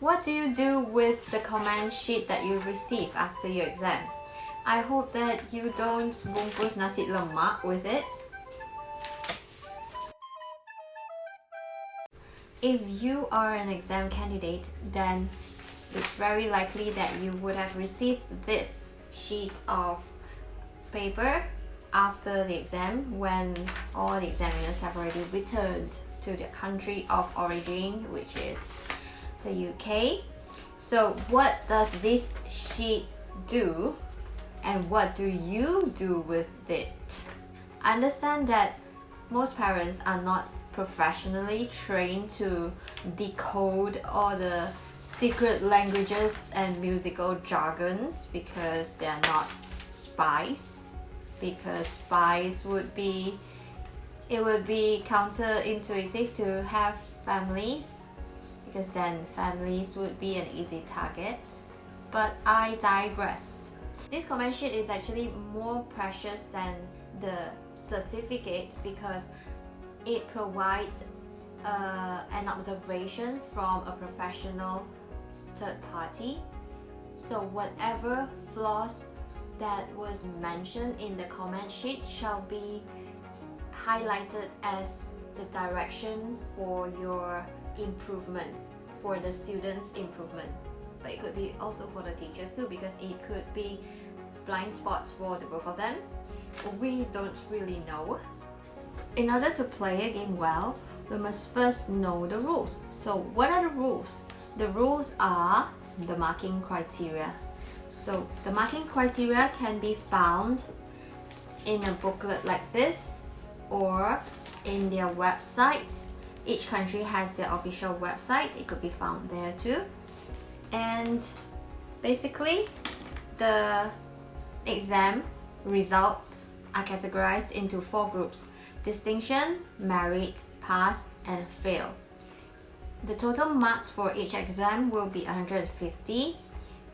What do you do with the comment sheet that you receive after your exam? I hope that you don't bungkus nasi lemak with it. If you are an exam candidate, then it's very likely that you would have received this sheet of paper after the exam when all the examiners have already returned to their country of origin, which is the UK. So what does this sheet do and what do you do with it? I understand that most parents are not professionally trained to decode all the secret languages and musical jargons because they are not spies. Because spies would be counterintuitive to have families, because then families would be an easy target. But I digress. This comment sheet is actually more precious than the certificate because it provides an observation from a professional third party. So whatever flaws that was mentioned in the comment sheet shall be highlighted as the direction for your improvement, for the students' improvement. But it could be also for the teachers too, because it could be blind spots for the both of them. We don't really know. In order to play a game well, we must first know the rules. So what are the rules? The rules are the marking criteria. So the marking criteria can be found in a booklet like this or in their website. Each country has their official website. It could be found there too. And basically, the exam results are categorized into 4 groups: distinction, merit, pass, and fail. The total marks for each exam will be 150,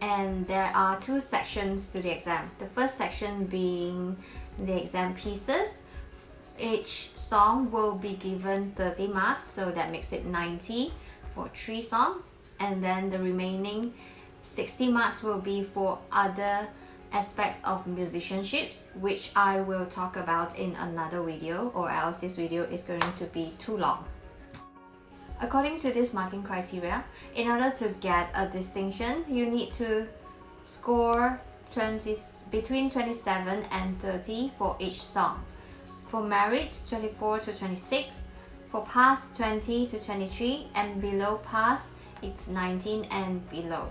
and there are 2 sections to the exam. The first section being the exam pieces. Each song will be given 30 marks, so that makes it 90 for 3 songs, and then the remaining 60 marks will be for other aspects of musicianships, which I will talk about in another video, or else this video is going to be too long. According to this marking criteria, in order to get a distinction, you need to score between 27 and 30 for each song. For merit, 24 to 26. For pass, 20 to 23, and below pass, it's 19 and below.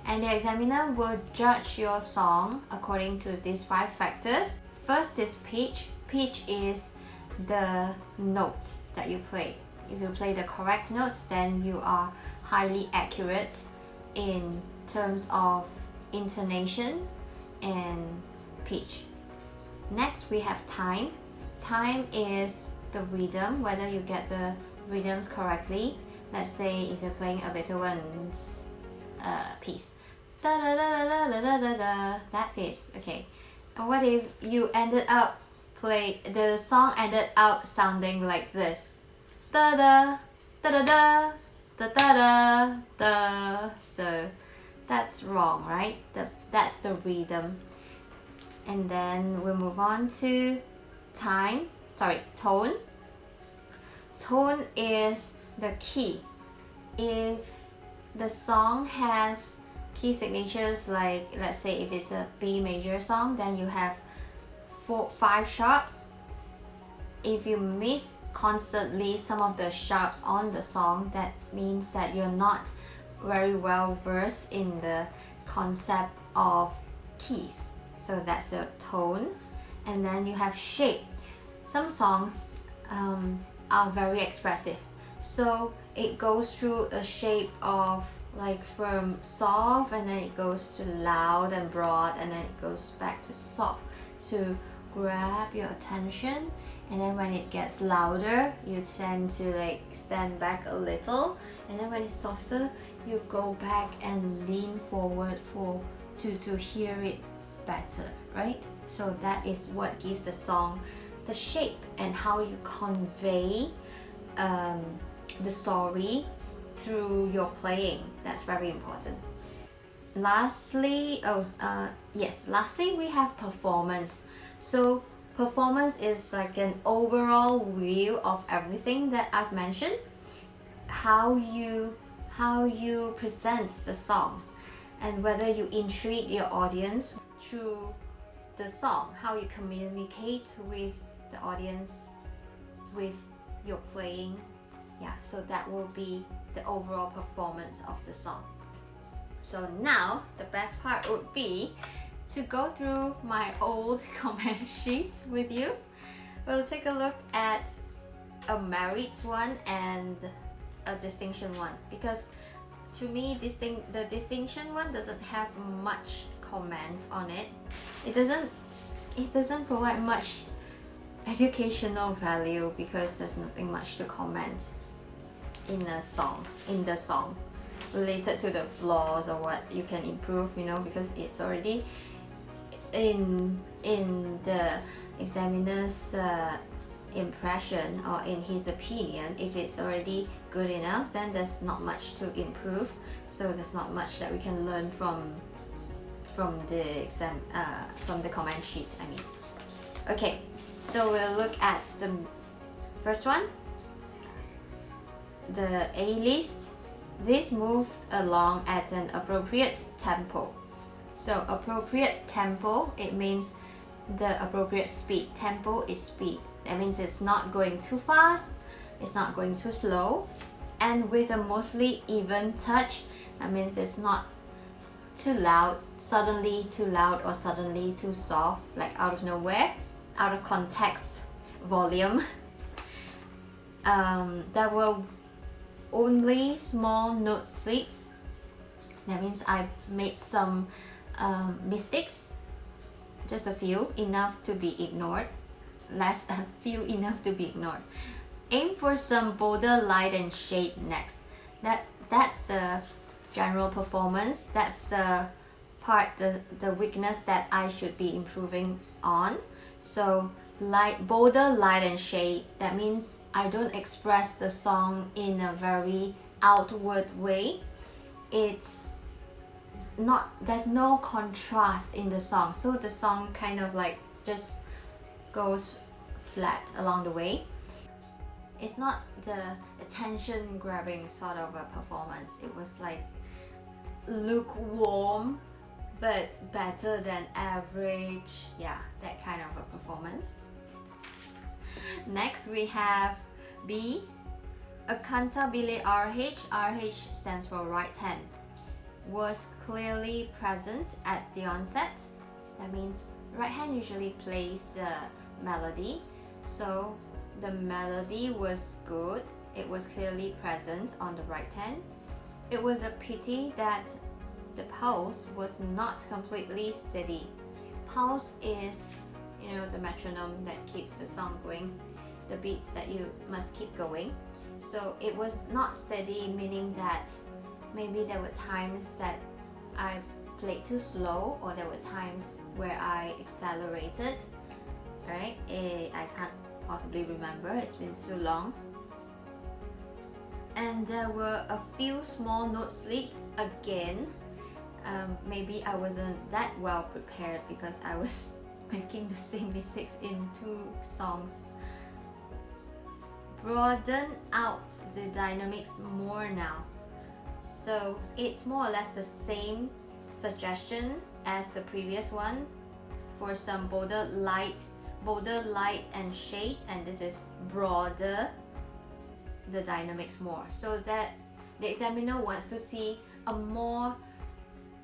And the examiner will judge your song according to these 5 factors. First is pitch. Pitch is the notes that you play. If you play the correct notes, then you are highly accurate in terms of intonation and pitch. Next, we have time. Time is the rhythm, whether you get the rhythms correctly. Let's say if you're playing a Beethoven's piece, da da da da da da da da, that piece. Okay. And what if you ended up the song ended up sounding like this? Da da da da da da da da da. So that's wrong, right? That's the rhythm. And then we'll move on to tone. Tone is the key. If the song has key signatures, like let's say if it's a B major song, then you have 5 sharps. If you miss constantly some of the sharps on the song, that means that you're not very well versed in the concept of keys. So that's the tone. And then you have shape. Some songs are very expressive, so it goes through a shape of like from soft, and then it goes to loud and broad, and then it goes back to soft to grab your attention. And then when it gets louder, you tend to like stand back a little, and then when it's softer, you go back and lean forward to hear it better, right? So that is what gives the song the shape and how you convey the story through your playing. That's very important. Lastly, lastly we have performance. So performance is like an overall view of everything that I've mentioned. How you present the song, and whether you intrigue your audience through the song, how you communicate with the audience with your playing. Yeah, so that will be the overall performance of the song. So now the best part would be to go through my old comment sheet with you. We'll take a look at a merit one and a distinction one, because to me the distinction one doesn't have much comments on it. It doesn't provide much educational value because there's nothing much to comment in the song related to the flaws or what you can improve, because it's already in the examiner's impression, or in his opinion. If it's already good enough, then there's not much to improve, so there's not much that we can learn from the comment sheet, I mean. Okay, so we'll look at the first one, the A list. This moved along at an appropriate tempo. So appropriate tempo, it means the appropriate speed. Tempo is speed. That means it's not going too fast, it's not going too slow, and with a mostly even touch. That means it's not too loud, suddenly too loud, or suddenly too soft, like out of nowhere, out of context volume. There were only small note slips. That means I made some mistakes, just a few, enough to be ignored. Less, a few, enough to be ignored. Aim for some bolder light and shade next. That's the general performance. That's the part, the weakness that I should be improving on. So bolder light and shade, that means I don't express the song in a very outward way. There's no contrast in the song, so the song kind of like just goes flat along the way. It's not the attention grabbing sort of a performance. It was like lukewarm but better than average. Yeah, that kind of a performance. Next we have B, a cantabile RH. RH stands for right hand. Was clearly present at the onset. That means right hand usually plays the melody, so the melody was good. It was clearly present on the right hand. It was a pity that the pulse was not completely steady. Pulse is, the metronome that keeps the song going, the beats that you must keep going. So it was not steady, meaning that maybe there were times that I played too slow, or there were times where I accelerated, right? I can't possibly remember, it's been so long. And there were a few small note slips again. Maybe I wasn't that well prepared because I was making the same mistakes in 2 songs. Broaden out the dynamics more now. So it's more or less the same suggestion as the previous one for some bolder light and shade, and this is broader the dynamics more, so that the examiner wants to see a more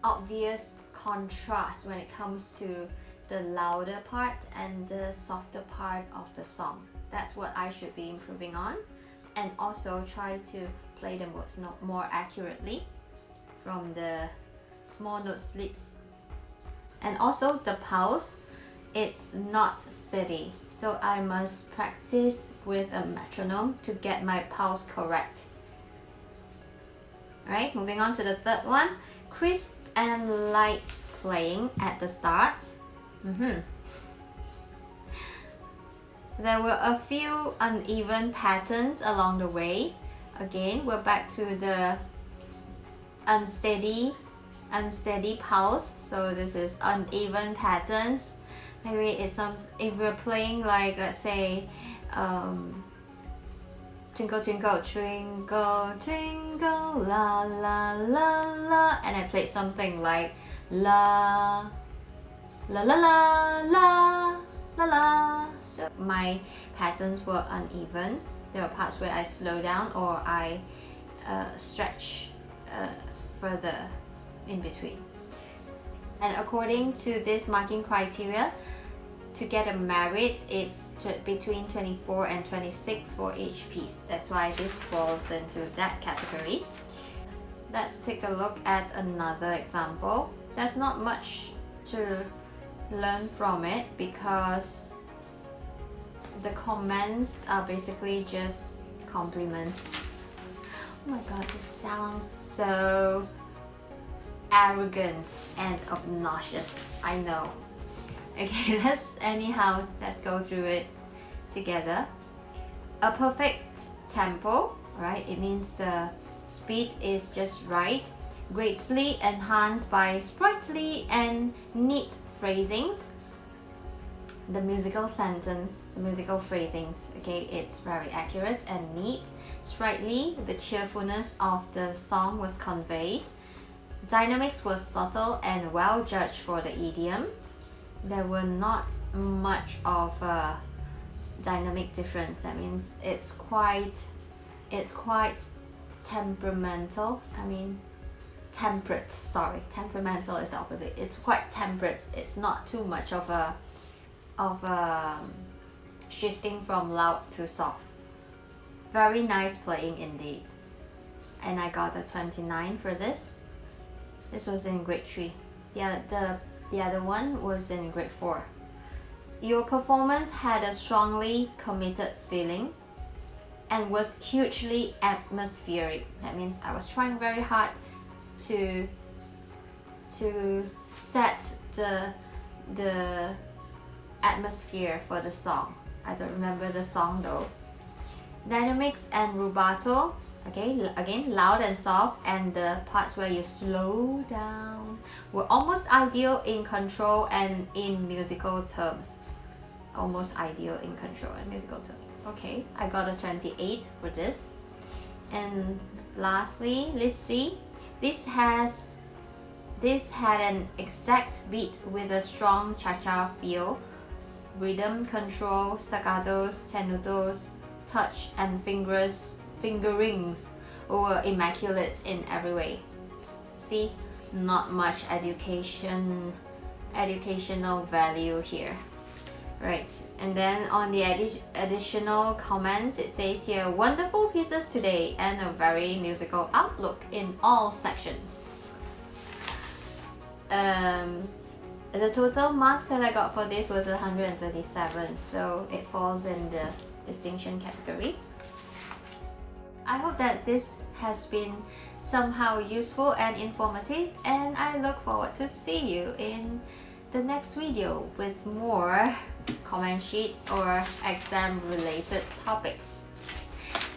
obvious contrast when it comes to the louder part and the softer part of the song. That's what I should be improving on, and also try to play the notes more accurately from the small note slips. And also the pulse, it's not steady, so I must practice with a metronome to get my pulse correct. Alright, moving on to the third one, crisp and light playing at the start. There were a few uneven patterns along the way. Again, we're back to the unsteady pulse. So this is uneven patterns. Maybe it's if we're playing like, let's say, twinkle twinkle twinkle twinkle la la la la, and I played something like la la la la la la la. So my patterns were uneven. There were parts where I slow down or I stretch further in between. And according to this marking criteria, to get a merit, it's between 24 and 26 for each piece. That's why this falls into that category. Let's take a look at another example. There's not much to learn from it because the comments are basically just compliments. Oh my god, this sounds so arrogant and obnoxious, I know. Okay, let's go through it together. A perfect tempo, right? It means the speed is just right, greatly enhanced by sprightly and neat phrasings. The musical sentence, the musical phrasings, okay, it's very accurate and neat. Sprightly, the cheerfulness of the song was conveyed. Dynamics was subtle and well judged for the idiom. There were not much of a dynamic difference. That means it's quite temperamental. Temperate. Sorry, temperamental is the opposite. It's quite temperate. It's not too much of a shifting from loud to soft. Very nice playing indeed. And I got a 29 for this. This was in grade 3. The other one was in grade 4. Your performance had a strongly committed feeling and was hugely atmospheric. That means I was trying very hard to set the atmosphere for the song. I don't remember the song though. Dynamics and rubato, okay, again loud and soft, and the parts where you slow down were almost ideal in control and in musical terms. Almost ideal in control and musical terms. Okay, I got a 28 for this. And lastly, let's see. This had an exact beat with a strong cha-cha feel. Rhythm control, staccatos, tenutos, touch and fingerings were immaculate in every way. See, not much educational value here. Right, and then on the additional comments, it says here, wonderful pieces today and a very musical outlook in all sections. The total marks that I got for this was 137, so it falls in the distinction category. I hope that this has been somehow useful and informative, and I look forward to see you in the next video with more comment sheets or exam related topics.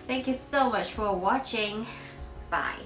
Thank you so much for watching. Bye.